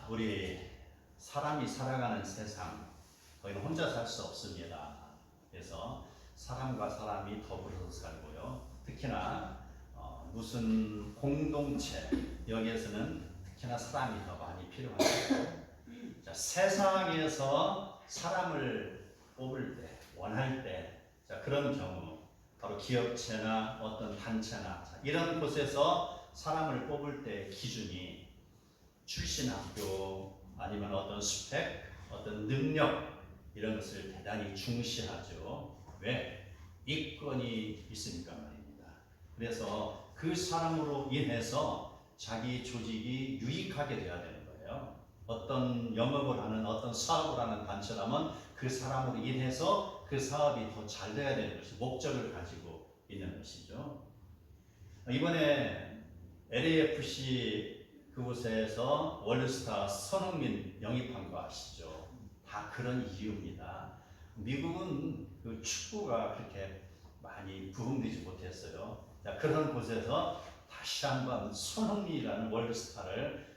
우리 사람이 살아가는 세상, 거기는 혼자 살 수 없습니다. 그래서 사람과 사람이 더불어서 살고요. 특히나 무슨 공동체, 여기에서는 특히나 사람이 더 많이 필요합니다. 자, 세상에서 사람을 뽑을 때, 원할 때, 자, 그런 경우, 바로 기업체나 어떤 단체나 이런 곳에서 사람을 뽑을 때 기준이 출신 학교 아니면 어떤 스펙, 어떤 능력 이런 것을 대단히 중시하죠. 왜? 이권이 있으니까 말입니다. 그래서 그 사람으로 인해서 자기 조직이 유익하게 돼야 되는 거예요. 어떤 영업을 하는 어떤 사업을 하는 단체라면 그 사람으로 인해서 그 사업이 더 잘 돼야 되는 것이 목적을 가지고 있는 것이죠. 이번에 LAFC 그곳에서 월드스타 손흥민 영입한 거 아시죠? 다 그런 이유입니다. 미국은 그 축구가 그렇게 많이 부흥되지 못했어요. 자, 그런 곳에서 다시 한번 손흥민이라는 월드스타를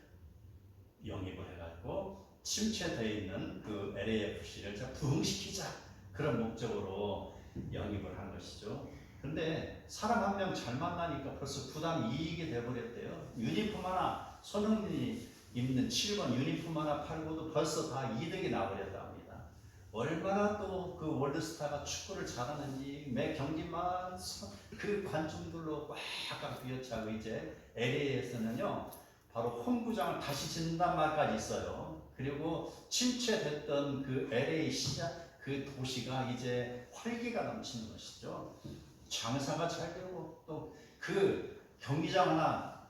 영입을 해가지고 침체되어 있는 그 LAFC를 부흥시키자, 그런 목적으로 영입을 한 것이죠. 근데 사람 한 명 잘 만나니까 벌써 부담 이익이 돼버렸대요. 유니폼 하나, 손흥민이 입는 7번 유니폼 하나 팔고도 벌써 다 이득이 나버렸답니다. 얼마나 또 그 월드스타가 축구를 잘하는지 매 경기만 그 관중들로 꽉꽉 비어차고, 이제 LA에서는요 바로 홈구장을 다시 짓는단 말까지 있어요. 그리고 침체됐던 그 LA 시장, 그 도시가 이제 활기가 넘치는 것이죠. 장사가 잘 되고, 또 그 경기장 하나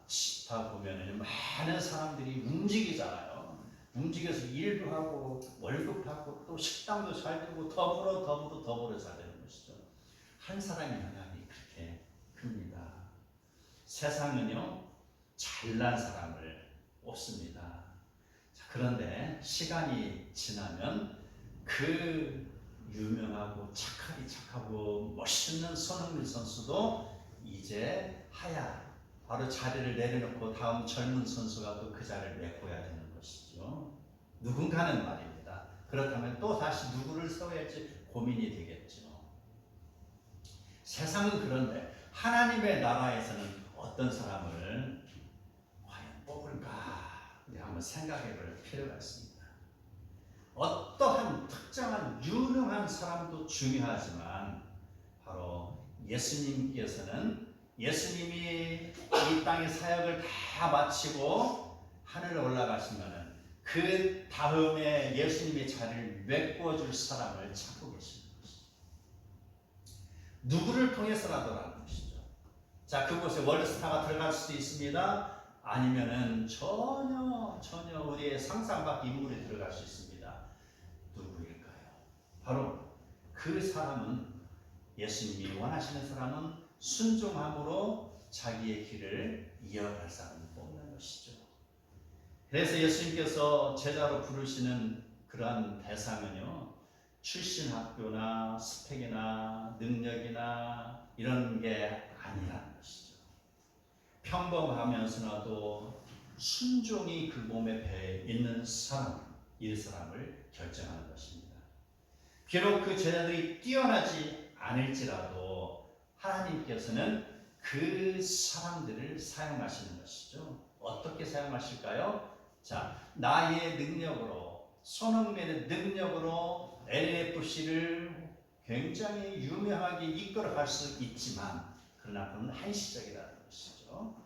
다 보면은 많은 사람들이 움직이잖아요. 움직여서 일도 하고 월급 받고 또 식당도 잘 되고 더불어 잘 되는 것이죠. 한 사람의 영향이 그렇게 큽니다. 세상은요 잘난 사람을 뽑습니다. 자, 그런데 시간이 지나면 그 유명하고 착하고 멋있는 손흥민 선수도 이제 바로 자리를 내려놓고 다음 젊은 선수가 또 그 자리를 메꿔야 되는 것이죠. 누군가는 말입니다. 그렇다면 또 다시 누구를 세워야 할지 고민이 되겠죠. 세상은 그런데 하나님의 나라에서는 어떤 사람을 과연 뽑을까? 우리 한번 생각해 볼 필요가 있습니다. 어떠한 특정한 유명한 사람도 중요하지만 바로 예수님께서는, 예수님이 이 땅의 사역을 다 마치고 하늘에 올라가시면은 그 다음에 예수님의 자리를 메꿔줄 사람을 찾고 계십니다. 누구를 통해서라도라는 것이죠. 자, 그곳에 월드스타가 들어갈 수도 있습니다. 아니면은 전혀 우리의 상상 밖 인물이 들어갈 수 있습니다. 누구일까요? 바로 그 사람은, 예수님이 원하시는 사람은 순종함으로 자기의 길을 이어갈 사람을 뽑는 것이죠. 그래서 예수님께서 제자로 부르시는 그러한 대상은요, 출신 학교나 스펙이나 능력이나 이런 게 아니라는 것이죠. 평범하면서도 순종이 그 몸에 배 있는 사람, 이 사람을 결정하는 것입니다. 비록 그 제자들이 뛰어나지 않을지라도 하나님께서는 그 사람들을 사용하시는 것이죠. 어떻게 사용하실까요? 자, 나의 능력으로, 손흥민의 능력으로 LAFC를 굉장히 유명하게 이끌어갈 수 있지만, 그러나 그건 한시적이라는 것이죠.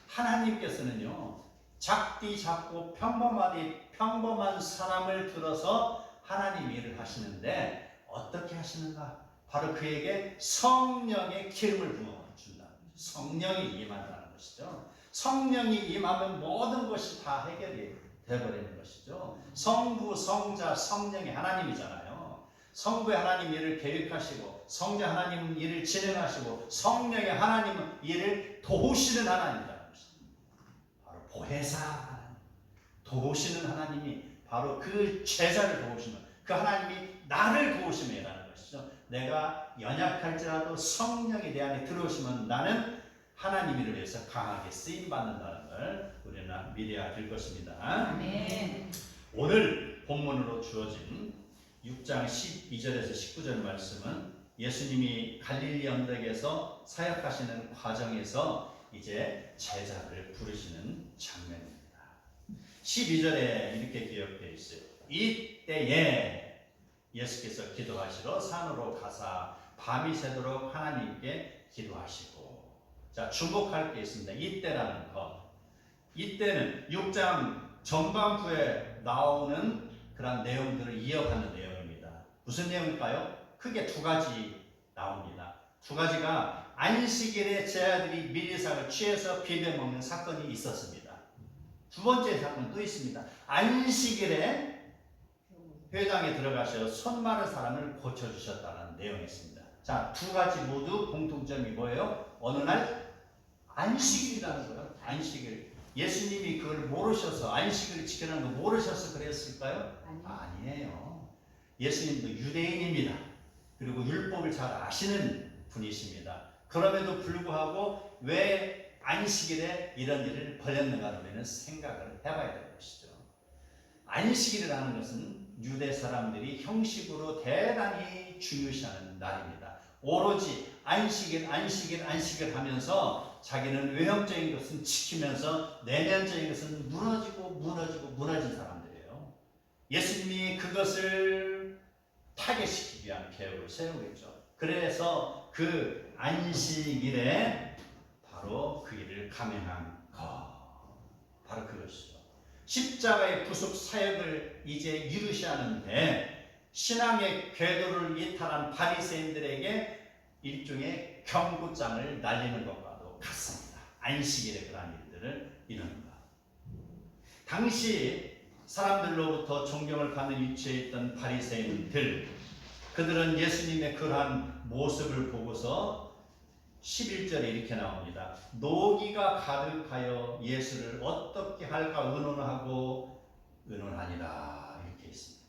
하나님께서는요, 작고 평범한 사람을 들어서 하나님 일을 하시는데 어떻게 하시는가? 바로 그에게 성령의 기름을 부어준다는 것이죠. 성령이 임한다는 것이죠. 성령이 임하면 모든 것이 다 해결이 되어버리는 것이죠. 성부, 성자, 성령이 하나님이잖아요. 성부의 하나님 일을 계획하시고, 성자 하나님 일을 진행하시고, 성령의 하나님은 일을 도우시는 하나님이라는 것입니다. 바로 보혜사, 도우시는 하나님이 바로 그 제자를 도우시는, 그 하나님이 나를 도우심이라는 것이죠. 내가 연약할지라도 성령이 내 안에 들어오시면 나는 하나님 일을 위해서 강하게 쓰임 받는다는 걸 우리는 믿어야 될 것입니다. 아멘. 오늘 본문으로 주어진 6장 12절에서 19절 말씀은 예수님이 갈릴리 언덕에서 사역하시는 과정에서 이제 제자를 부르시는 장면입니다. 12절에 이렇게 기록되어 있어요. 이때에 예수께서 기도하시러 산으로 가사 밤이 새도록 하나님께 기도하시고. 자, 주목할 게 있습니다. 이때라는 것. 이때는 6장 전반부에 나오는 그런 내용들을 이어가는 내용입니다. 무슨 내용일까요? 크게 두 가지 나옵니다. 두 가지가 안식일에 제자들이 밀리상을 취해서 비벼 먹는 사건이 있었습니다. 두 번째 사건은 또 있습니다. 안식일에 회당에 들어가셔 손 마른 사람을 고쳐주셨다는 내용이 있습니다. 자, 두 가지 모두 공통점이 뭐예요? 어느 날 안식일이라는 거예요. 안식일. 예수님이 그걸 모르셔서 안식일을 지키라는 거 모르셔서 그랬을까요? 아니에요. 예수님도 유대인입니다. 그리고 율법을 잘 아시는 분이십니다. 그럼에도 불구하고 왜 안식일에 이런 일을 벌였는가 하면 생각을 해봐야 될 것이죠. 안식일이라는 것은 유대 사람들이 형식으로 대단히 중요시하는 날입니다. 오로지 안식일 하면서 자기는 외형적인 것은 지키면서 내면적인 것은 무너진 사람들이에요. 예수님이 그것을 타개시키기 위한 계획을 세우겠죠. 그래서 그 안식일에 바로 그 일을 감행한 것, 바로 그것이죠. 십자가의 구속 사역을 이제 이루셔야 하는데 신앙의 궤도를 이탈한 바리새인들에게 일종의 경고장을 날리는 것과도 같습니다. 안식일에 그러한 일들을 이루는 것. 당시 사람들로부터 존경을 받는 위치에 있던 바리새인들, 그들은 예수님의 그러한 모습을 보고서 11절에 이렇게 나옵니다. 노기가 가득하여 예수를 어떻게 할까 의논하니라 이렇게 있습니다.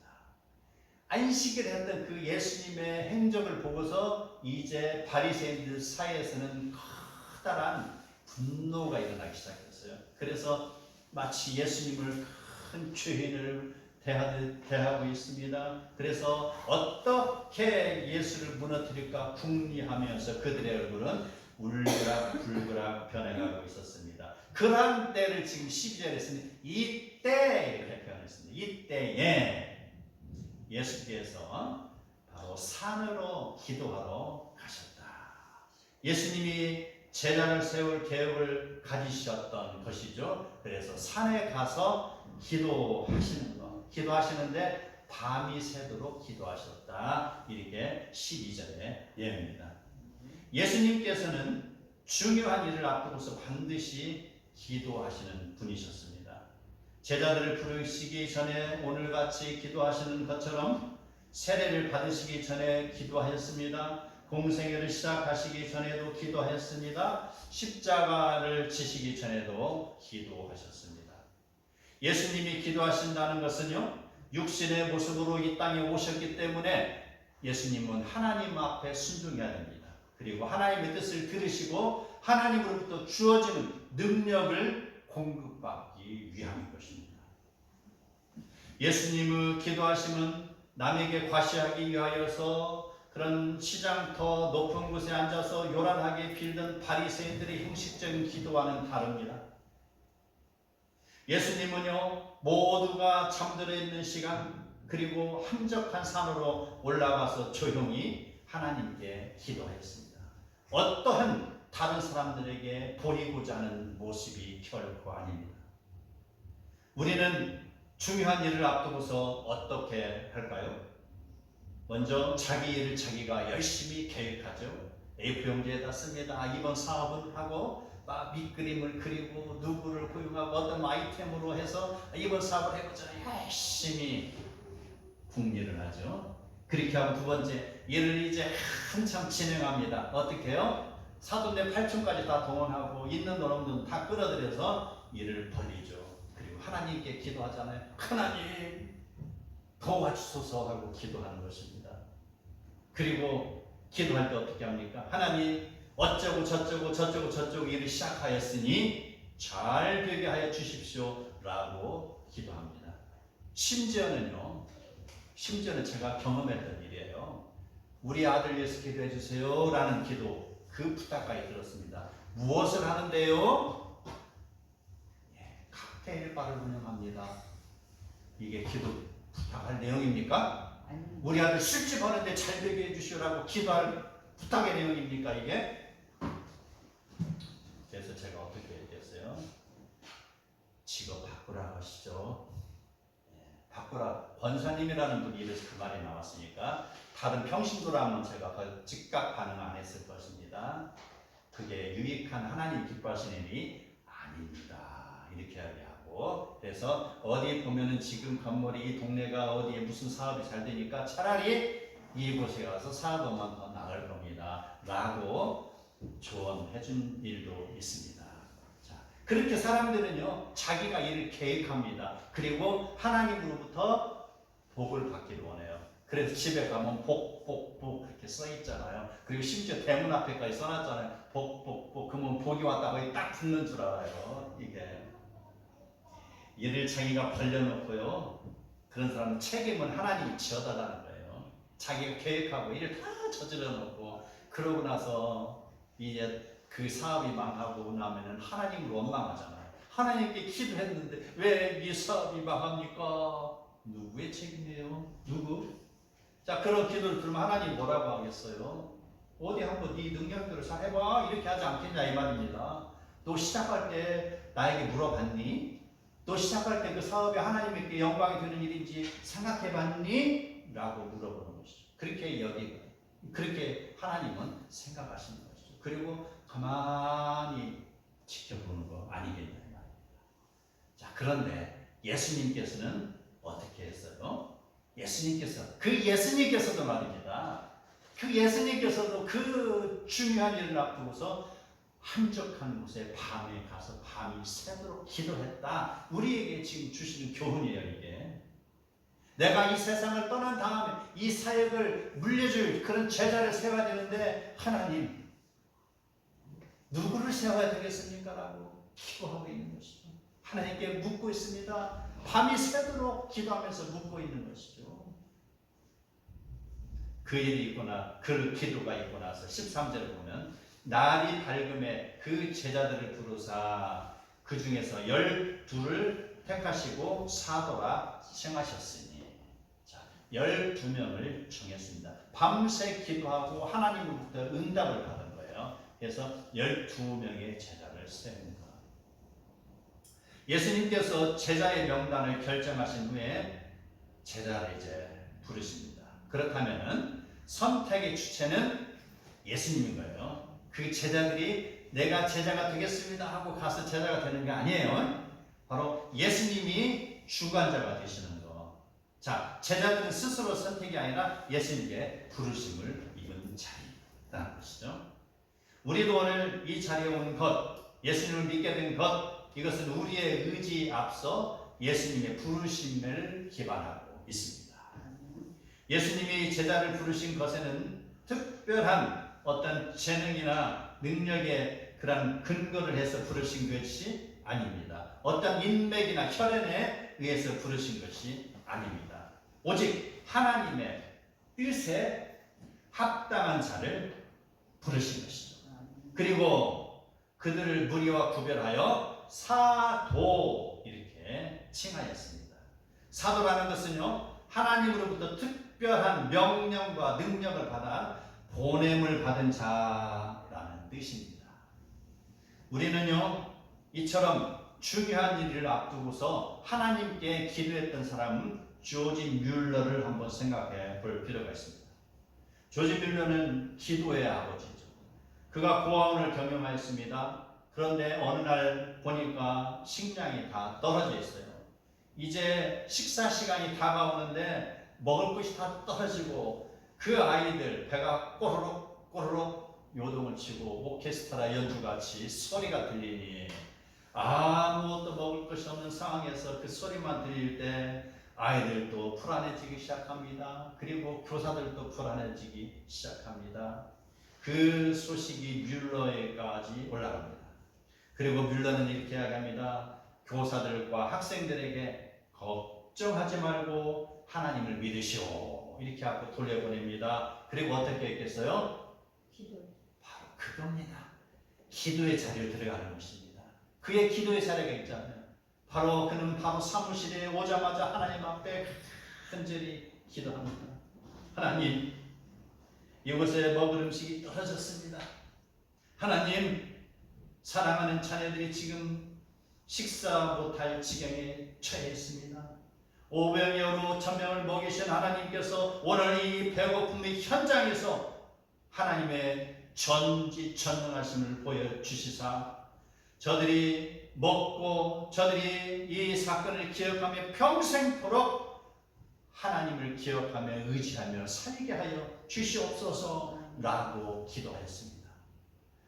안식일 했던 그 예수님의 행적을 보고서 이제 바리새인들 사이에서는 커다란 분노가 일어나기 시작했어요. 그래서 마치 예수님을 큰 죄인을 대하고 있습니다. 그래서 어떻게 예수를 무너뜨릴까 궁리하면서 그들의 얼굴은 울그락불그락 변해가고 있었습니다. 그러한 때를 지금 12절에서는 이때 이렇게 표현했습니다. 이때에 예수께서 바로 산으로 기도하러 가셨다. 예수님이 제단을 세울 계획을 가지셨던 것이죠. 그래서 산에 가서 기도하시는 것. 기도하시는데 밤이 새도록 기도하셨다. 이렇게 12절의 예언입니다. 예수님께서는 중요한 일을 앞두고서 반드시 기도하시는 분이셨습니다. 제자들을 부르시기 전에 오늘같이 기도하시는 것처럼 세례를 받으시기 전에 기도하셨습니다. 공생애를 시작하시기 전에도 기도하셨습니다. 십자가를 지시기 전에도 기도하셨습니다. 예수님이 기도하신다는 것은요, 육신의 모습으로 이 땅에 오셨기 때문에 예수님은 하나님 앞에 순종해야 됩니다. 그리고 하나님의 뜻을 들으시고 하나님으로부터 주어지는 능력을 공급받기 위함인 것입니다. 예수님의 기도하심은 남에게 과시하기 위하여서 그런 시장터 높은 곳에 앉아서 요란하게 빌던 바리새인들의 형식적인 기도와는 다릅니다. 예수님은요, 모두가 잠들어 있는 시간, 그리고 한적한 산으로 올라가서 조용히 하나님께 기도했습니다. 어떠한 다른 사람들에게 보이고자 하는 모습이 결코 아닙니다. 우리는 중요한 일을 앞두고서 어떻게 할까요? 먼저 자기 일을 자기가 열심히 계획하죠. A4용지에다 씁니다. 이번 사업은 하고 밑그림을 그리고 누구를 고용하고 어떤 아이템으로 해서 이번 사업을 해보자 열심히 궁리를 하죠. 그렇게 하고 두 번째, 일을 이제 한참 진행합니다. 어떻게 해요? 사돈네 팔촌까지 다 동원하고 있는 놈들 다 끌어들여서 일을 벌리죠. 그리고 하나님께 기도하잖아요. 하나님 도와주소서 하고 기도하는 것입니다. 그리고 기도할 때 어떻게 합니까? 하나님 어쩌고 저쩌고 일을 시작하였으니 잘 되게 하여 주십시오 라고 기도합니다. 심지어는 제가 경험했던 일이에요. 우리 아들 위해서 기도해 주세요 라는 기도, 그 부탁까지 들었습니다. 무엇을 하는데요? 칵테일 바를 운영합니다. 이게 기도 부탁할 내용입니까? 우리 아들 술집 하는데 잘 되게 해주시오라고 기도할 부탁의 내용입니까 이게? 그래서 제가 어떻게 얘기했어요? 직업 바꾸라고 하시죠. 바꾸라. 권사님이라는 분이 이래서 그 말이 나왔으니까 다른 평신도라면 제가 즉각 반응 안 했을 것입니다. 그게 유익한 하나님 기뻐하시는 일이 아닙니다. 이렇게 이야기하고, 그래서 어디 보면은 지금 건물이 이 동네가 어디에 무슨 사업이 잘 되니까 차라리 이곳에 가서 사업만 더 나을 겁니다 라고 조언해 준 일도 있습니다. 자, 그렇게 사람들은요 자기가 일을 계획합니다. 그리고 하나님으로부터 복을 받기를 원해요. 그래서 집에 가면 복 이렇게 써 있잖아요. 그리고 심지어 대문 앞에까지 써놨잖아요. 복 그러면 복이 왔다고 딱 붙는 줄 알아요. 이게 일을 자기가 벌려놓고요, 그런 사람은 책임은 하나님이 지어달라는 거예요. 자기가 계획하고 일을 다 저질러 놓고 그러고 나서 이제 그 사업이 망하고 나면은 하나님을 원망하잖아요. 하나님께 기도했는데 왜 이 사업이 망합니까? 누구의 책임이에요? 누구? 자, 그런 기도를 들으면 하나님 뭐라고 하겠어요? 어디 한번 네 능력대로 잘 해봐 이렇게 하지 않겠냐 이 말입니다. 너 시작할 때 나에게 물어봤니? 너 시작할 때 그 사업이 하나님께 영광이 되는 일인지 생각해봤니? 라고 물어보는 것이죠. 그렇게 하나님은 생각하시는 것이죠. 그리고 가만히 지켜보는 거 아니겠냐 이 말입니다. 자, 그런데 예수님께서는 어떻게 했어요? 예수님께서도 말입니다. 그 예수님께서도 그 중요한 일을 앞두고서 한적한 곳에 밤에 가서 밤이 새도록 기도했다. 우리에게 지금 주시는 교훈이에요, 이게. 내가 이 세상을 떠난 다음에 이 사역을 물려줄 그런 제자를 세워야 되는데 하나님 누구를 세워야 되겠습니까? 라고 기도하고 있는 것이죠. 하나님께 묻고 있습니다. 밤이 새도록 기도하면서 묻고 있는 것이죠. 그 일이 있거나 그 기도가 있고 나서 13절을 보면 날이 밝음에 그 제자들을 부르사 그 중에서 12를 택하시고 사도라 칭하셨으니, 자, 12명을 정했습니다. 밤새 기도하고 하나님으로부터 응답을 받은 거예요. 그래서 12명의 제자를 세웁니다. 예수님께서 제자의 명단을 결정하신 후에 제자를 이제 부르십니다. 그렇다면 선택의 주체는 예수님인 거예요. 그 제자들이 내가 제자가 되겠습니다 하고 가서 제자가 되는 게 아니에요. 바로 예수님이 주관자가 되시는 거. 자, 제자들은 스스로 선택이 아니라 예수님께 부르심을 입은 자리라는 것이죠. 우리도 오늘 이 자리에 온 것, 예수님을 믿게 된 것, 이것은 우리의 의지 앞서 예수님의 부르심을 기반하고 있습니다. 예수님이 제자를 부르신 것에는 특별한 어떤 재능이나 능력의 그런 근거를 해서 부르신 것이 아닙니다. 어떤 인맥이나 혈연에 의해서 부르신 것이 아닙니다. 오직 하나님의 뜻에 합당한 자를 부르신 것이죠. 그리고 그들을 무리와 구별하여 사도 이렇게 칭하였습니다. 사도라는 것은요, 하나님으로부터 특별한 명령과 능력을 받아 보냄을 받은 자라는 뜻입니다. 우리는요, 이처럼 중요한 일을 앞두고서 하나님께 기도했던 사람은 조지 뮬러를 한번 생각해 볼 필요가 있습니다. 조지 뮬러는 기도의 아버지죠. 그가 고아원을 경영하였습니다. 그런데 어느 날 보니까 식량이 다 떨어져 있어요. 이제 식사 시간이 다가오는데 먹을 것이 다 떨어지고 그 아이들 배가 꼬르륵 요동을 치고 오케스트라 연주같이 소리가 들리니 아무것도 먹을 것이 없는 상황에서 그 소리만 들릴 때 아이들도 불안해지기 시작합니다. 그리고 교사들도 불안해지기 시작합니다. 그 소식이 뮬러에까지 올라갑니다. 그리고 뮬러는 이렇게 이야기합니다. 교사들과 학생들에게 걱정하지 말고 하나님을 믿으시오. 이렇게 하고 돌려보냅니다. 그리고 어떻게 했겠어요? 바로 그겁니다. 기도의 자리로 들어가는 것입니다. 그의 기도의 자리가 있잖아요. 바로 그는 바로 사무실에 오자마자 하나님 앞에 간절히 기도합니다. 하나님, 이곳에 먹을 음식이 떨어졌습니다. 하나님, 사랑하는 자녀들이 지금 식사 못할 지경에 처해 있습니다. 500여로 1000명을 먹이신 하나님께서 오늘 이 배고픔의 현장에서 하나님의 전지전능하심을 보여주시사 저들이 먹고 저들이 이 사건을 기억하며 평생토록 하나님을 기억하며 의지하며 살게 하여 주시옵소서라고 기도했습니다.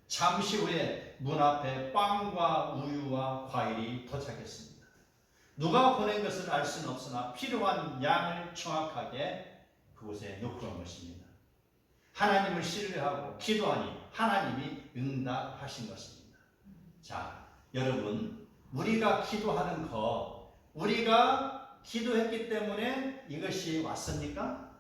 잠시 후에 문 앞에 빵과 우유와 과일이 도착했습니다. 누가 보낸 것을 알 수는 없으나 필요한 양을 정확하게 그곳에 놓고 온 것입니다. 하나님을 신뢰하고 기도하니 하나님이 응답하신 것입니다. 자, 여러분, 우리가 기도하는 것, 우리가 기도했기 때문에 이것이 왔습니까?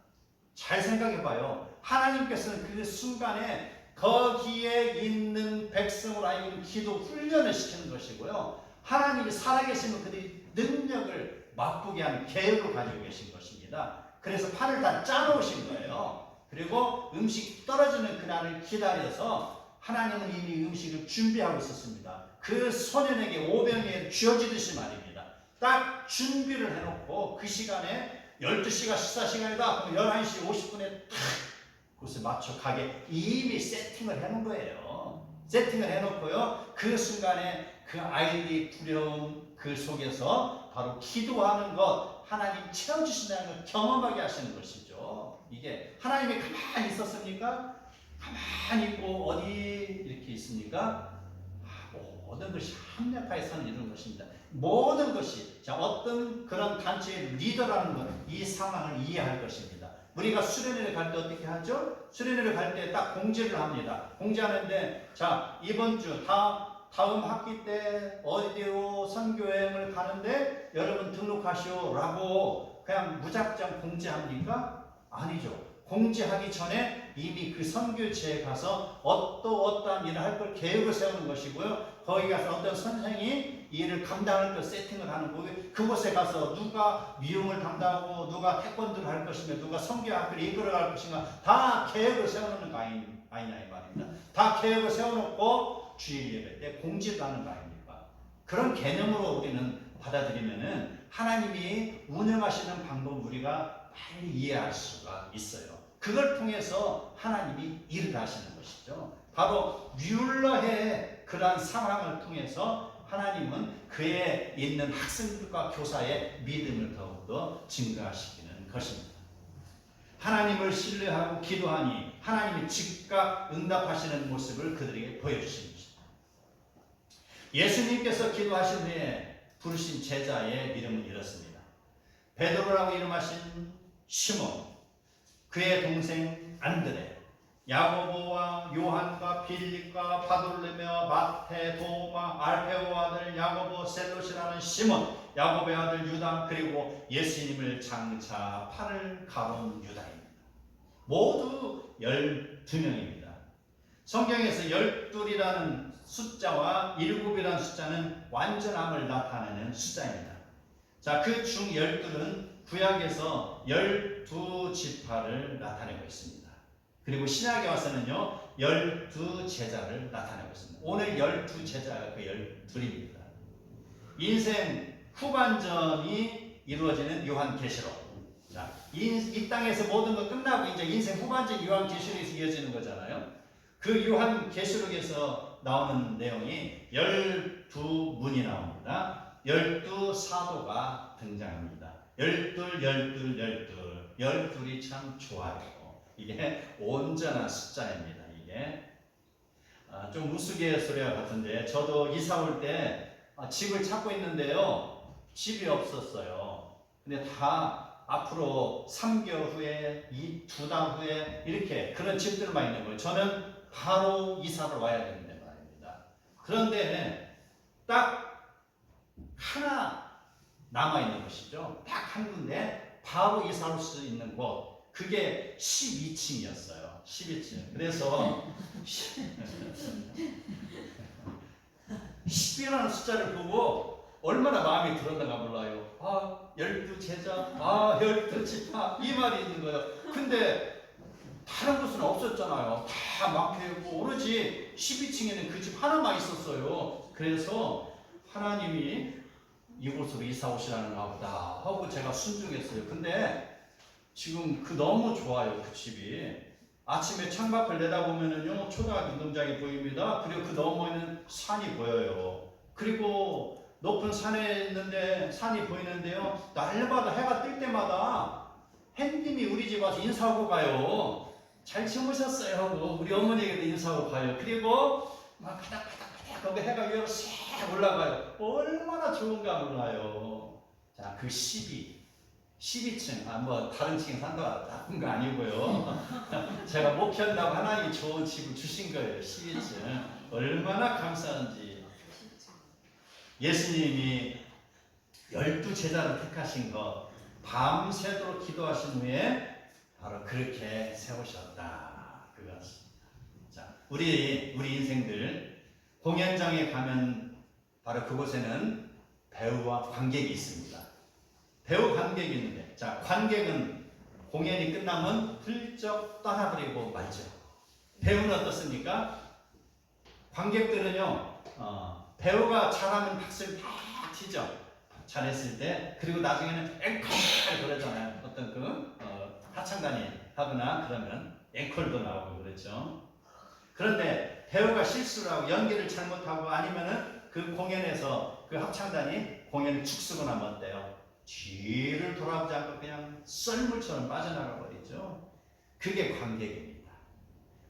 잘 생각해 봐요. 하나님께서는 그 순간에 거기에 있는 백성으로 하여금 기도 훈련을 시키는 것이고요. 하나님이 살아계시면 그들이 능력을 맛보게 하는 계획을 가지고 계신 것입니다. 그래서 판을 다 짜놓으신 거예요. 그리고 음식 떨어지는 그날을 기다려서 하나님은 이미 음식을 준비하고 있었습니다. 그 소년에게 오병이에 쥐어지듯이 말입니다. 딱 준비를 해놓고 그 시간에 12시가 식사 시간이다. 그럼 11시 50분에 딱 그것을 맞춰 가게 이미 세팅을 해놓은 거예요. 세팅을 해놓고요. 그 순간에 그 아이들이 두려움 그 속에서 바로 기도하는 것, 하나님 채워주신다는 걸 경험하게 하시는 것이죠. 이게 하나님이 가만히 있었습니까? 가만히 있고 어디 이렇게 있습니까? 모든 것이 합력하여서는 이루는 것입니다. 모든 것이 자 어떤 그런 단체의 리더라는 것, 이 상황을 이해할 것입니다. 우리가 수련회를 갈 때 어떻게 하죠? 수련회를 갈 때 딱 공지를 합니다. 공지하는데 자 이번 주 다음 학기 때 어디로 선교여행을 가는데 여러분 등록하시오 라고 그냥 무작정 공지합니까? 아니죠. 공지하기 전에 이미 그 선교지에 가서 어떠한 일을 할 걸 계획을 세우는 것이고요. 거기 가서 어떤 선생이 이 일을 감당할 걸 세팅을 하는 거고요. 그곳에 가서 누가 미용을 담당하고 누가 태권도를 할 것이며 누가 선교학교를 이끌어갈 것인가 다 계획을 세우는 거 아니냐 이 말입니다. 다 계획을 세워놓고 주일 예배 때 공지를 하는 거 아닙니까? 그런 개념으로 우리는 받아들이면은 하나님이 운영하시는 방법 우리가 빨리 이해할 수가 있어요. 그걸 통해서 하나님이 일을 하시는 것이죠. 바로 뮬러의 그러한 상황을 통해서 하나님은 그에 있는 학생들과 교사의 믿음을 더욱더 증가시키는 것입니다. 하나님을 신뢰하고 기도하니 하나님이 즉각 응답하시는 모습을 그들에게 보여주신 것입니다. 예수님께서 기도하신 후에 부르신 제자의 이름은 이렇습니다. 베드로라고 이름하신 시몬, 그의 동생 안드레, 야고보와 요한과 빌립과 바돌레며 마태, 도마, 알페오 아들 야고보, 셀롯이라는 시몬, 야고보의 아들 유다, 그리고 예수님을 장차 팔을 가로운 유다입니다. 모두 12명입니다. 성경에서 12이라는 숫자와 7이라는 숫자는 완전함을 나타내는 숫자입니다. 자, 그 중 12은 구약에서 12지파를 나타내고 있습니다. 그리고 신약에 와서는요 12제자를 나타내고 있습니다. 오늘 12제자가 그 12입니다. 인생 후반전이 이루어지는 요한계시록. 이 땅에서 모든 거 끝나고 이제 인생 후반전 요한계시록에서 이어지는 거잖아요. 그 요한계시록에서 나오는 내용이 12문이 나옵니다. 12사도가 등장합니다. 12이 참 좋아요. 이게 온전한 숫자입니다. 이게 좀 우스갯소리와 같은데 저도 이사 올 때 집을 찾고 있는데요. 집이 없었어요. 근데 다 앞으로 3개월 후에, 2달 후에 이렇게 그런 집들만 있는 거예요. 저는 바로 이사를 와야 되는데 말입니다. 그런데 딱 하나 남아있는 것이죠. 딱 한 군데 바로 이사 올 수 있는 곳, 그게 12층이었어요. 12층. 그래서 10이라는 숫자를 보고 얼마나 마음이 들었는가 몰라요. 아, 12제자, 아, 12지파, 이 말이 있는 거예요. 근데 다른 곳은 없었잖아요. 다 막혀있고 오로지 12층에는 그 집 하나만 있었어요. 그래서 하나님이 이곳으로 이사 오시라는가 보다 하고 제가 순종했어요. 근데 지금 그 너무 좋아요. 그 집이. 아침에 창밖을 내다보면은요, 초등학교 운동장이 보입니다. 그리고 그 너머에는 산이 보여요. 그리고 높은 산에 있는데, 산이 보이는데요, 날마다 해가 뜰 때마다 햇님이 우리 집 와서 인사하고 가요. 잘 주무셨어요. 우리 어머니에게도 인사하고 가요. 그리고 막 바닥바닥바닥 거기 해가 위로 싹 올라가요. 얼마나 좋은가 몰라요. 자, 그 12층, 뭐 다른 층에 산다고 나쁜 거 아니고요. 제가 목표한다고 하나님이 좋은 집을 주신 거예요. 12층. 얼마나 감사한지. 예수님이 12제자를 택하신 것, 밤새도록 기도하신 후에 바로 그렇게 세우셨다. 그것입니다. 자, 우리 인생들 공연장에 가면 바로 그곳에는 배우와 관객이 있습니다. 배우 관객이 있는데, 자, 관객은 공연이 끝나면 훌쩍 떠나버리고 말죠. 배우는 어떻습니까? 관객들은요, 배우가 잘하면 박수를 팍 치죠. 잘했을 때. 그리고 나중에는 앵콜 그러잖아요. 어떤 하창단이 하거나 그러면 앵콜도 나오고 그렇죠. 그런데 배우가 실수를 하고 연기를 잘못하고 아니면은 그 공연에서 그 합창단이 공연을 축쓰거나 뭐 어때요? 뒤를 돌아보지 않고 그냥 썰물처럼 빠져나가 버리죠. 그게 관객입니다.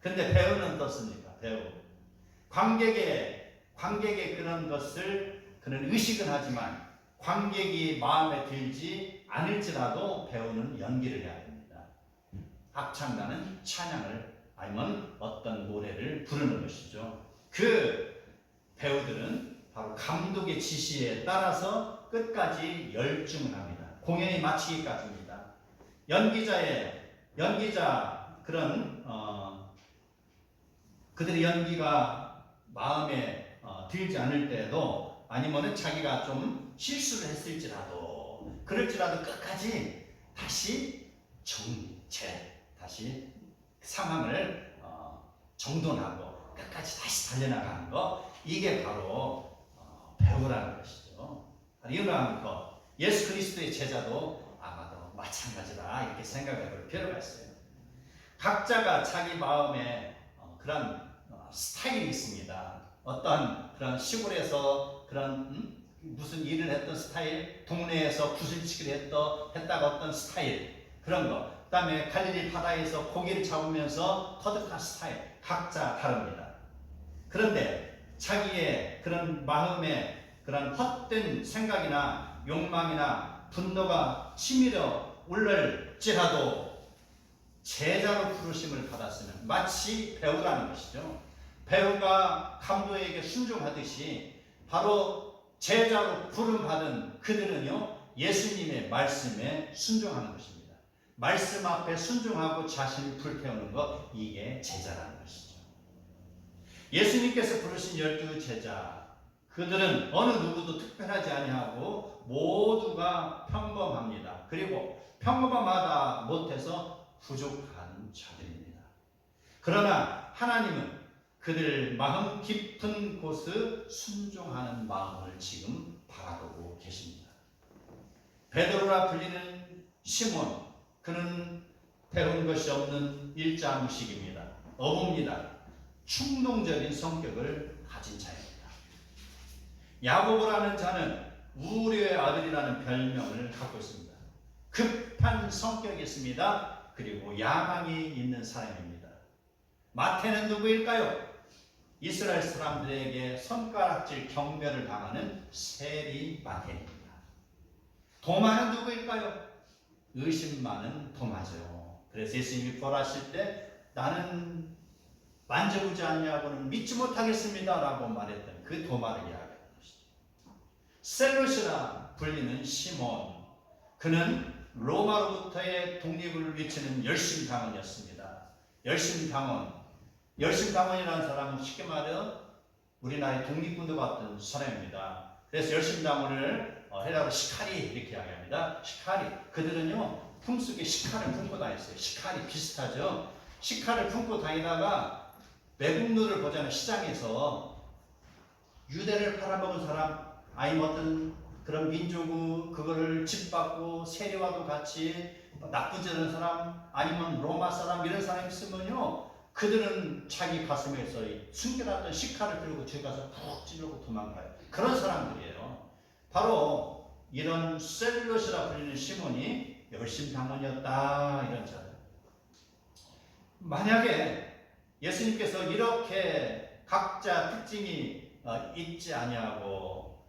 근데 배우는 어떻습니까? 배우. 관객의 그런 것을 그는 의식은 하지만 관객이 마음에 들지 않을지라도 배우는 연기를 해야 됩니다. 합창단은 찬양을 아니면 어떤 노래를 부르는 것이죠. 그 배우들은 바로 감독의 지시에 따라서 끝까지 열중을 합니다. 공연이 마치기까지입니다. 연기자 그런 그들의 연기가 마음에 들지 않을 때에도 아니면은 자기가 좀 실수를 했을지라도 그럴지라도 끝까지 다시 다시 상황을 정돈하고 끝까지 다시 달려나가는 거, 이게 바로 배우라는 것이죠. 이러한 것, 예수 그리스도의 제자도 아마도 마찬가지다 이렇게 생각해 볼 필요가 있어요. 각자가 자기 마음에 그런 스타일이 있습니다. 어떤 그런 시골에서 그런 무슨 일을 했던 스타일, 동네에서 구슬치기를 했다가 어떤 스타일, 그런 거. 그 다음에 갈릴리 바다에서 고기를 잡으면서 터득한 스타일, 각자 다릅니다. 그런데 자기의 그런 마음에 그런 헛된 생각이나 욕망이나 분노가 치밀어 올랄지라도 제자로 부르심을 받았으면 마치 배우라는 것이죠. 배우가 감독에게 순종하듯이 바로 제자로 부름받은 그들은요, 예수님의 말씀에 순종하는 것입니다. 말씀 앞에 순종하고 자신을 불태우는 것, 이게 제자라는 것이죠. 예수님께서 부르신 12제자, 그들은 어느 누구도 특별하지 아니하고 모두가 평범합니다. 그리고 평범하다 못해서 부족한 자들입니다. 그러나 하나님은 그들 마음 깊은 곳을 순종하는 마음을 지금 바라보고 계십니다. 베드로라 불리는 시몬, 그는 배운 것이 없는 일자무식입니다. 어부입니다. 충동적인 성격을 가진 자입니다. 야고보라는 자는 우려의 아들이라는 별명을 갖고 있습니다. 급한 성격이 있습니다. 그리고 야망이 있는 사람입니다. 마태는 누구일까요? 이스라엘 사람들에게 손가락질 경멸을 당하는 세리 마태입니다. 도마는 누구일까요? 의심 많은 도마죠. 그래서 예수님이 부활하실 때 나는 만져보지 않냐고는 믿지 못하겠습니다 라고 말했던 그 도마를 이야기하는 것이죠. 셀루시라 불리는 시몬, 그는 로마로부터의 독립을 외치는 열심당원이었습니다. 열심당원이라는 사람은 쉽게 말해 우리나라의 독립군도 같은 사람입니다. 그래서 열심당원을 헬라어로 시카리 이렇게 이야기합니다. 시카리, 그들은요 품속에 시카를 품고 다녔어요. 시카리 비슷하죠. 시카를 품고 다니다가 매국노를 보자는 시장에서 유대를 팔아먹은 사람, 아니면 어떤 그런 민족의 그거를 짓밟고 세리와도 같이 나쁜 짓 하는 사람, 아니면 로마 사람, 이런 사람이 있으면요 그들은 자기 가슴에서 숨겨놨던 시카를 들고 뒤에 가서 푹 찌르고 도망가요. 그런 사람들이에요. 바로 이런 셀루시라 불리는 시몬이 열심당원이었다, 이런 자들. 만약에 예수님께서 이렇게 각자 특징이 있지 아니하고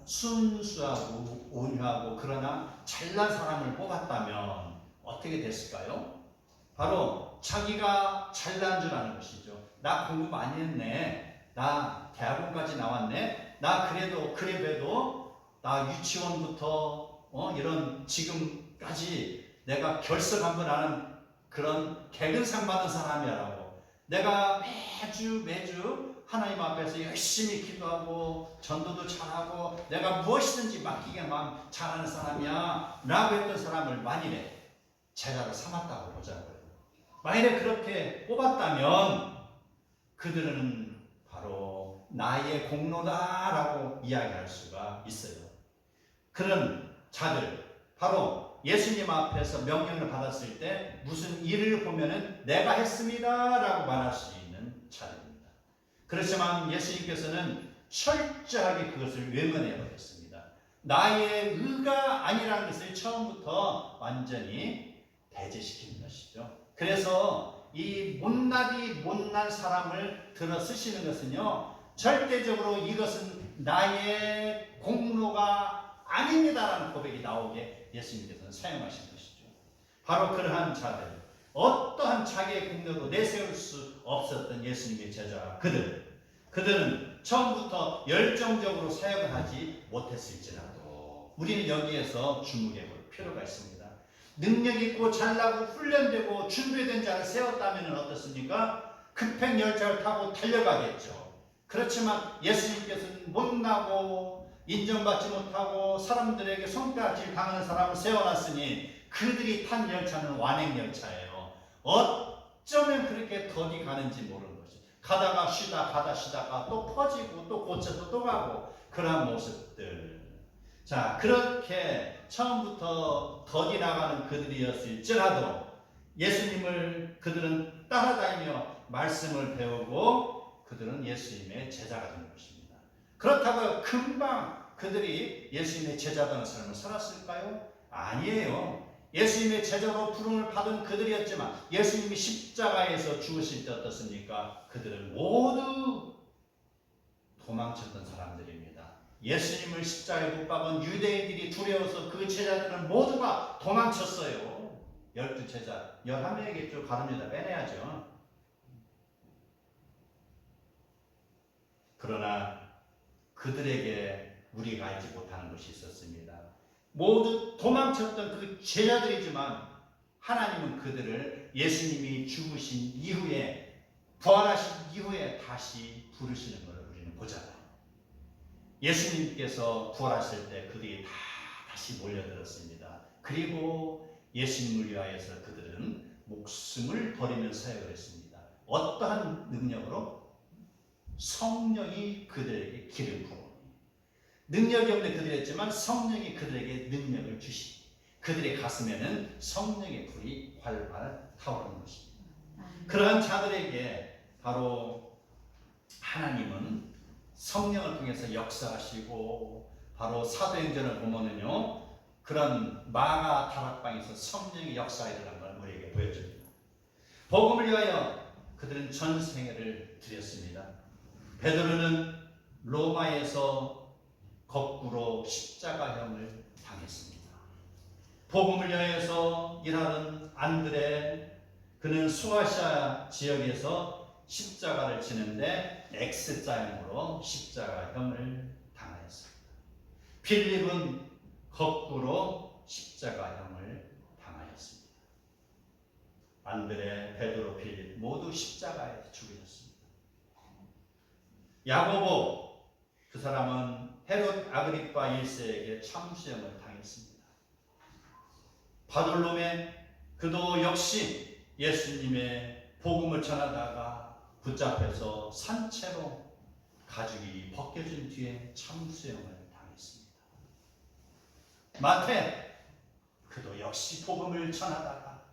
순수하고 온유하고 그러나 잘난 사람을 뽑았다면 어떻게 됐을까요? 바로 자기가 잘난 줄 아는 것이죠. 나 공부 많이 했네. 나 대학원까지 나왔네. 나 그래도 나 유치원부터 이런 지금까지 내가 결석 한번 하는 그런 개근상 받은 사람이라고. 내가 매주 하나님 앞에서 열심히 기도하고 전도도 잘하고 내가 무엇이든지 맡기게만 잘하는 사람이야 라고 했던 사람을 만일에 제자로 삼았다고 보자고요. 만일에 그렇게 뽑았다면 그들은 바로 나의 공로다라고 이야기할 수가 있어요. 그런 자들, 바로 예수님 앞에서 명령을 받았을 때 무슨 일을 보면은 내가 했습니다 라고 말할 수 있는 자들입니다. 그렇지만 예수님께서는 철저하게 그것을 외면해 버렸습니다. 나의 의가 아니라는 것을 처음부터 완전히 배제시키는 것이죠. 그래서 이 못난 사람을 들어 쓰시는 것은요 절대적으로 이것은 나의 공로가 아닙니다라는 고백이 나오게 예수님께서는 사용하신 것이죠. 바로 그러한 자들, 어떠한 자기의 공로도 내세울 수 없었던 예수님의 제자 그들은 처음부터 열정적으로 사역을 하지 못했을지라도 우리는 여기에서 주목해 볼 필요가 있습니다. 능력 있고 잘나고 훈련되고 준비된 자를 세웠다면 어떻습니까? 급행 열차를 타고 달려가겠죠. 그렇지만 예수님께서는 못나고 인정받지 못하고 사람들에게 손가락질 당하는 사람을 세워놨으니 그들이 탄 열차는 완행 열차예요. 어쩌면 그렇게 더디 가는지 모르는 것이. 가다가 쉬다가 또 퍼지고 또 고쳐서 또 가고 그러한 모습들. 자, 그렇게 처음부터 더디 나가는 그들이었을지라도 예수님을 그들은 따라다니며 말씀을 배우고 그들은 예수님의 제자가 된 것입니다. 그렇다고 금방 그들이 예수님의 제자다는 삶을 살았을까요? 아니에요. 예수님의 제자로 부름을 받은 그들이었지만 예수님이 십자가에서 죽으실 때 어떻습니까? 그들은 모두 도망쳤던 사람들입니다. 예수님을 십자가에 못 박은 유대인들이 두려워서 그 제자들은 모두가 도망쳤어요. 12제자, 11명이겠죠. 가룟유다 빼내야죠. 그러나 그들에게 우리가 알지 못하는 것이 있었습니다. 모두 도망쳤던 그 제자들이지만 하나님은 그들을 예수님이 죽으신 이후에 부활하신 이후에 다시 부르시는 것을 우리는 보잖아요. 예수님께서 부활하실 때 그들이 다 다시 몰려들었습니다. 그리고 예수님을 위하여서 그들은 목숨을 버리며 사역을 했습니다. 어떠한 능력으로? 성령이 그들에게 기름 부어 능력이 없는 그들이었지만 성령이 그들에게 능력을 주시니 그들의 가슴에는 성령의 불이 활활 타오르는 것입니다. 그러한 자들에게 바로 하나님은 성령을 통해서 역사하시고 바로 사도행전을 보면은요 그런 마가 다락방에서 성령의 역사에 대한 걸 우리에게 보여줍니다. 복음을 위하여 그들은 전생애를 드렸습니다. 베드로는 로마에서 거꾸로 십자가형을 당했습니다. 복음을 위하여서 일하는 안드레, 그 그는 수아시아 지역에서 십자가를 지는데 X자형으로 십자가형을 당하였습니다. 필립은 거꾸로 십자가형을 당하였습니다. 안드레, 베드로, 필립 모두 십자가에 죽으셨습니다. 야고보, 그 사람은 헤롯 아그리파 1세에게 참수형을 당했습니다. 바돌로메, 그도 역시 예수님의 복음을 전하다가 붙잡혀서 산채로 가죽이 벗겨진 뒤에 참수형을 당했습니다. 마태, 그도 역시 복음을 전하다가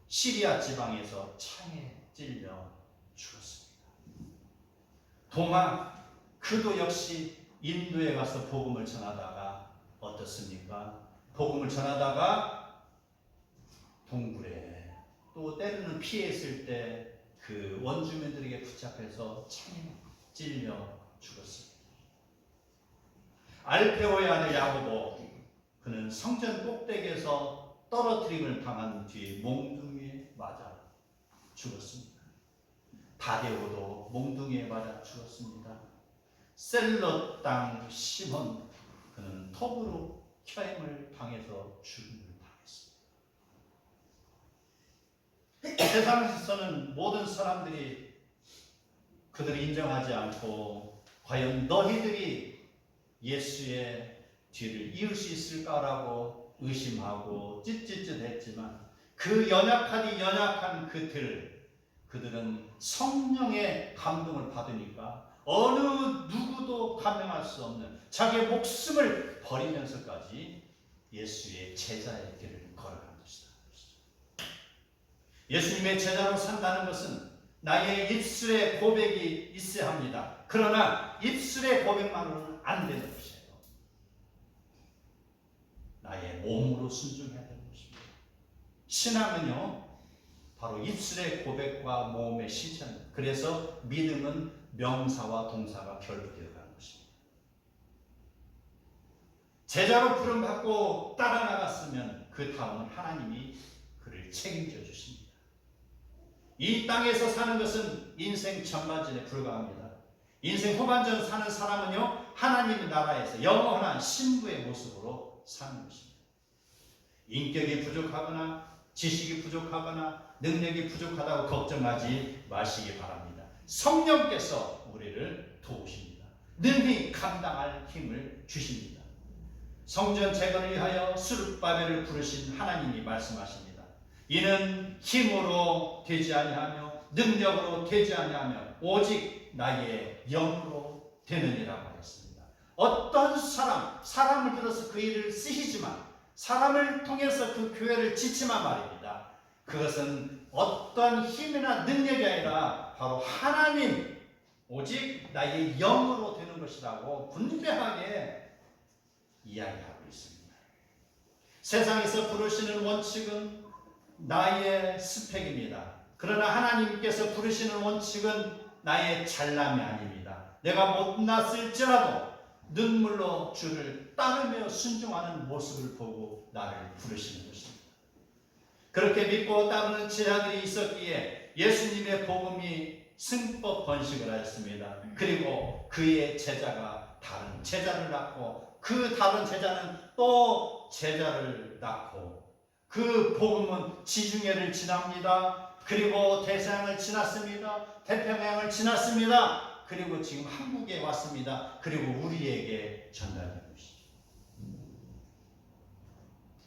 시리아 지방에서 창에 찔려 죽었습니다. 도마, 그도 역시 인도에 가서 복음을 전하다가 어떻습니까? 복음을 전하다가 동굴에, 또 때로는 피했을 때 그 원주민들에게 붙잡혀서 창에 찔려 죽었습니다. 알페오의 아들 야고보, 그는 성전 꼭대기에서 떨어뜨림을 당한 뒤 몽둥이에 맞아 죽었습니다. 다데오도 몽둥이에 맞아 죽었습니다. 셀롯 땅 시몬, 그는 톱으로 켜임을 당해서 죽음을 당했습니다. 세상에서는 모든 사람들이 그들을 인정하지 않고 과연 너희들이 예수의 뒤를 이을 수 있을까라고 의심하고 찌릿찌릿했지만 그 연약한 그들은 성령의 감동을 받으니까 어느 누구도 감명할 수 없는 자기의 목숨을 버리면서까지 예수의 제자의 길을 걸어간 것이다. 예수님의 제자로 산다는 것은 나의 입술에 고백이 있어야 합니다. 그러나 입술의 고백만으로는 안 되는 것이에요. 나의 몸으로 순종해야 되는 것입니다. 신앙은요, 바로 입술의 고백과 몸의 실천입니다. 그래서 믿음은 명사와 동사가 결부되어 가는 것입니다. 제자로 부름받고 따라 나갔으면 그 다음은 하나님이 그를 책임져 주십니다. 이 땅에서 사는 것은 인생 전반전에 불과합니다. 인생 후반전 사는 사람은요, 하나님의 나라에서 영원한 신부의 모습으로 사는 것입니다. 인격이 부족하거나 지식이 부족하거나 능력이 부족하다고 걱정하지 마시기 바랍니다. 성령께서 우리를 도우십니다. 능히 감당할 힘을 주십니다. 성전 재건을 위하여 수르바벨을 부르신 하나님이 말씀하십니다. 이는 힘으로 되지 아니하며 능력으로 되지 아니하며 오직 나의 영으로 되느니라고 하였습니다. 어떤 사람을 들어서 그 일을 쓰시지만 사람을 통해서 그 교회를 짓지만 말입니다. 그것은 어떤 힘이나 능력이 아니라 바로 하나님, 오직 나의 영으로 되는 것이라고 분명하게 이야기하고 있습니다. 세상에서 부르시는 원칙은 나의 스펙입니다. 그러나 하나님께서 부르시는 원칙은 나의 잘남이 아닙니다. 내가 못났을지라도 눈물로 주를 따르며 순종하는 모습을 보고 나를 부르시는 것입니다. 그렇게 믿고 따르는 제자들이 있었기에 예수님의 복음이 승법 번식을 하였습니다. 그리고 그의 제자가 다른 제자를 낳고 그 다른 제자는 또 제자를 낳고 그 복음은 지중해를 지납니다. 그리고 대서양을 지났습니다. 태평양을 지났습니다. 그리고 지금 한국에 왔습니다. 그리고 우리에게 전달된 것이죠.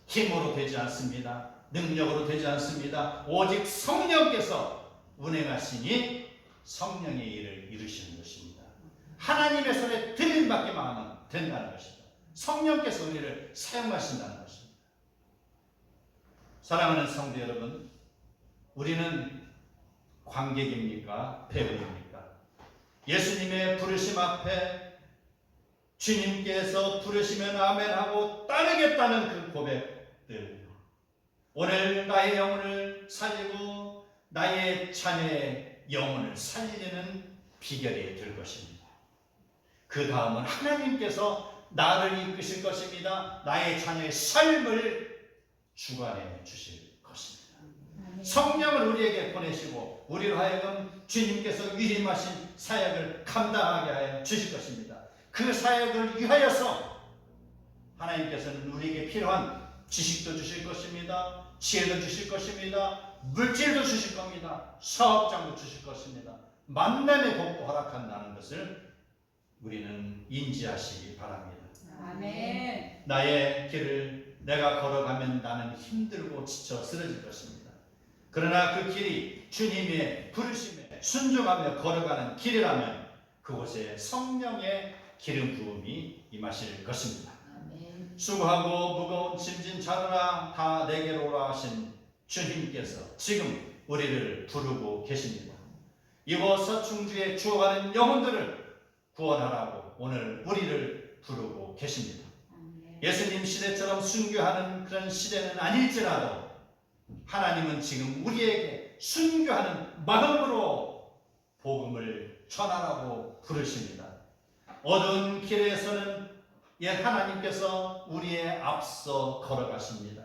힘으로 되지 않습니다. 능력으로 되지 않습니다. 오직 성령께서 운행하시니 성령의 일을 이루시는 것입니다. 하나님의 손에 들림받기만 하면 된다는 것입니다. 성령께서 우리를 사용하신다는 것입니다. 사랑하는 성도 여러분, 우리는 관객입니까? 배우입니까? 예수님의 부르심 앞에 주님께서 부르시면 아멘하고 따르겠다는 그 고백들, 오늘 나의 영혼을 살리고 나의 자녀의 영혼을 살리는 비결이 될 것입니다. 그 다음은 하나님께서 나를 이끄실 것입니다. 나의 자녀의 삶을 주관해 주실 것입니다. 성령을 우리에게 보내시고 우리로 하여금 주님께서 위임하신 사역을 감당하게 하여 주실 것입니다. 그 사역을 위하여서 하나님께서는 우리에게 필요한 지식도 주실 것입니다. 지혜도 주실 것입니다. 물질도 주실 겁니다. 사업장도 주실 것입니다. 만남의 복도 허락한다는 것을 우리는 인지하시기 바랍니다. 아멘. 나의 길을 내가 걸어가면 나는 힘들고 지쳐 쓰러질 것입니다. 그러나 그 길이 주님의 부르심에 순종하며 걸어가는 길이라면 그곳에 성령의 기름 부음이 임하실 것입니다. 수고하고 무거운 짐진 자들아 다 내게로 오라 하신 주님께서 지금 우리를 부르고 계십니다. 이곳 서충주에 죽어가는 영혼들을 구원하라고 오늘 우리를 부르고 계십니다. 예수님 시대처럼 순교하는 그런 시대는 아닐지라도 하나님은 지금 우리에게 순교하는 마음으로 복음을 전하라고 부르십니다. 어두운 길에서는 하나님께서 우리의 앞서 걸어가십니다.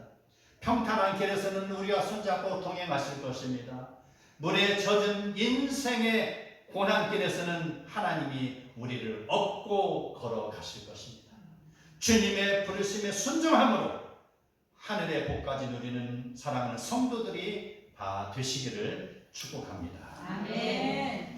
평탄한 길에서는 우리와 손잡고 동행하실 것입니다. 물에 젖은 인생의 고난길에서는 하나님이 우리를 업고 걸어가실 것입니다. 주님의 부르심에 순종함으로 하늘의 복까지 누리는 사랑하는 성도들이 다 되시기를 축복합니다. 아멘.